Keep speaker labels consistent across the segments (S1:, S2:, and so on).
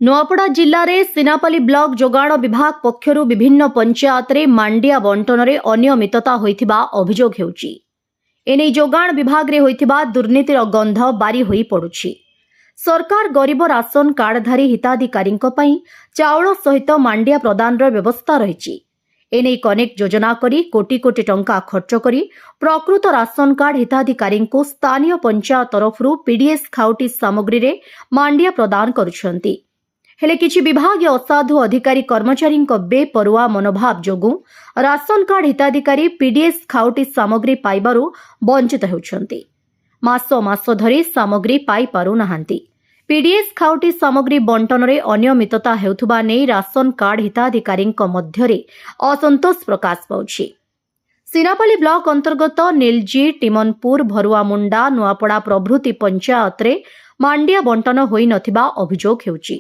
S1: नुआपड़ा जिले में सीनापल्ली ब्लॉक जोगाण विभाग पक्षरु विभिन्न पंचायत रे मांडिया बंटन रे अनियमितता होइथिबा अभियोग हेउची। एने जोगाण विभाग रे होइथिबा दुर्नीतिर गंध बारी होई पड़ुछि। सरकार गरीब राशन कार्डधारी हिताधिकारी चाउल सहित मांडिया प्रदान व्यवस्था रही। एने कनेक्ट योजना करी कोटी कोटी टंका खर्च करी प्रकृत राशन कार्ड हिताधिकारी स्थानीय पंचायत तरफरु पीडीएस खाउटी सामग्री रे मांडिया प्रदान करुछंती। हेले किछि विभाग असाधु अधिकारी कर्मचारी बेपरुआ मनोभाव जोगु राशन कार्ड हिताधिकारी पीडीएस खाउटी सामग्री पाइबारु वंचित हेउछंती। मास मास धरी सामग्री पाई पारु नाहांती। पीडीएस खाउटी सामग्री बंटन रे अनियमितता हेउथुबा नै राशन कार्ड हिताधिकारी मध्यरे असंतोष प्रकाश पाउछि। सीनापल्ली ब्लॉक अंतर्गत नीलजी, टिमनपुर, भरुआमुंडा, नुआपड़ा प्रभृति पंचायत रे मांडिया बंटन होई नथिबा अभियोग हेउछि।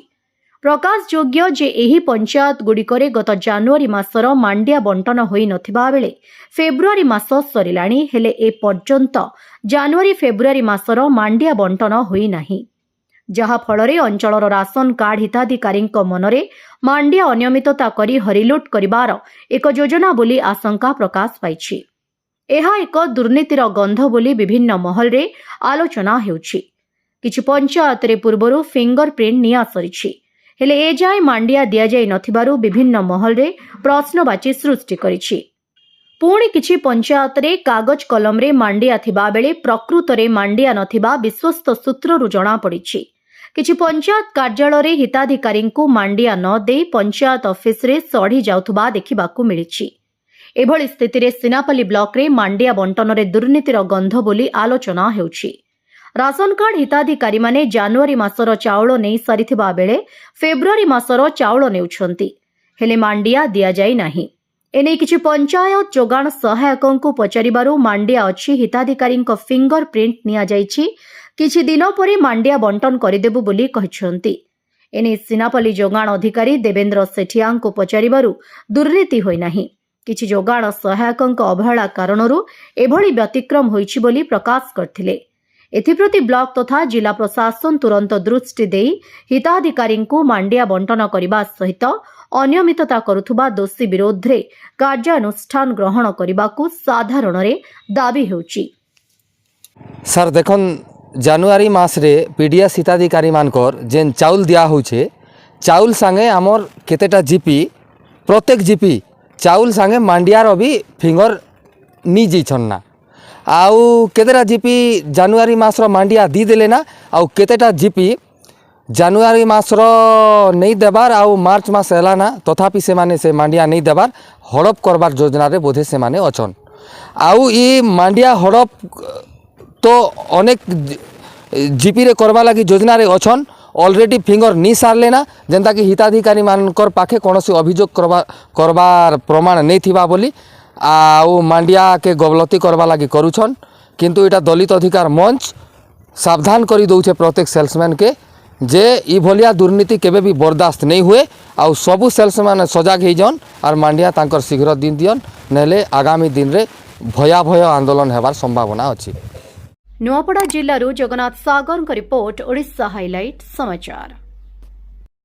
S1: प्रकाश योग्य जे एही पंचायत गुड़िकरे गत जानुआरी मासर मांडिया बंटन होई नथिबा बेले फेब्रुआरी मास सरिलाणी, हेले ए पर्यंत जानुआरी फेब्रुआरी मासर मांडिया बंटन होई नाही, जहा फलरे अंचलर राशन कार्ड हिताधिकारी मनरे मांडिया अनियमितता करी हरिलुट करिबार एक योजना बोली आशंका प्रकाश पाइछि। एहा एक दुर्नीतिर गंध बोली विभिन्न महल रे आलोचना हेउछि। किछि पंचायत रे पूर्वरु फिंगर प्रिंट निया सरिछि, हेले ए जाय मांडिया दिया जाय नथिबारु विभिन्न महल रे प्रश्नवाची सृष्टि करिछि। पुणी किछि पंचायत रे कागज कलम रे मांडिया थिबा बेले प्रकृत रे मांडिया नथिबा विश्वस्त सूत्ररु जणा पड़िछि। किछि पंचायत कार्यालय रे हिताधिकारी मांडिया न दे पंचायत ऑफिस रे सढ़ी जाउथबा देखिबाकू मिलिछि। एभली स्थिति रे सीनापल्ली ब्लॉक रे मांडिया बंटन रे दुर्नीतिर गंध बोली आलोचना हेउछि। राशन कार्ड हिताधिकारी माने जानुआरी मासर चाउल नै सारिथिबा बेले फेब्रुआरी मासर चाउल नेउछंती, हेले मांडिया दिया जाय नाही। एने किछि पंचायत जोगाण सहायकंकु पचारिबारु मांडिया अछि, हिताधिकारी फिंगर प्रिंट निया जायछि, किछि दिन परे मांडिया बंटन करिदेबु बोली कहिछंती। एने सीनापल्ली जोगाण अधिकारी देवेंद्र सेठियांकु पचारिबारु दुर्नीति होई नाही। किछि जोगाण सहायकंक अवहेला कारणरु एभली व्यतिक्रम होईछि बोली प्रकाश करथिले। एथिप्रति ब्लॉक तथा जिला प्रशासन तुरंत दृष्टि देई हिताधिकारी मांडिया बंटन करने सहित अनियमितता करुथुबा दोषी विरोध रे कार्यानुष्ठान ग्रहण करने साधारण रे दाबी हेउछि।
S2: सर देखन जानुआरी मास रे पीडीएस हिताधिकारी मानकर जेन चाउल दिया होछे, चाउल संगे आमर केतेटा जीपी प्रत्येक जीपी चाउल संगे मांडियार भी फिंगर नी जैछन ना, आउ केतेटा जीपी जानुआरी मासर मांडिया दी देले ना, आउ केतेटा जीपी जानुआरी मासर नहीं देबार आउ मार्च मास एला ना, तथापि से माने से मांडिया नहीं देबार हड़प करबार योजना रे बोधे से माने अछन। आउ ई मांडिया हड़प तो अनेक जीपी रे करबा लगी योजना रे अछन। ऑलरेडी फिंगर नी सारले ना, जेंता कि हिताधिकारी मानकर पाखे कोनोसी अभियोग करबार प्रमाण नहीं थिबा बोली आउ मांडिया के गबलती करबा लगी करूछन। किंतु इटा दलित अधिकार मंच सावधान करी दउछे प्रत्येक सेल्समैन के जे ई भलिया दुर्नीति केबे भी बर्दाश्त नहीं हुए। आउ सबु सेल्समैन सजाग हो जान और मांडिया तांकर शीघ्र दिन दियन, नेले आगामी दिन रे भयाभय आंदोलन हेबार संभावना अछि।
S1: नुआपड़ा जिल्लारू जगन्नाथ सागर रिपोर्ट, ओडिशा हाइलाइट समाचार।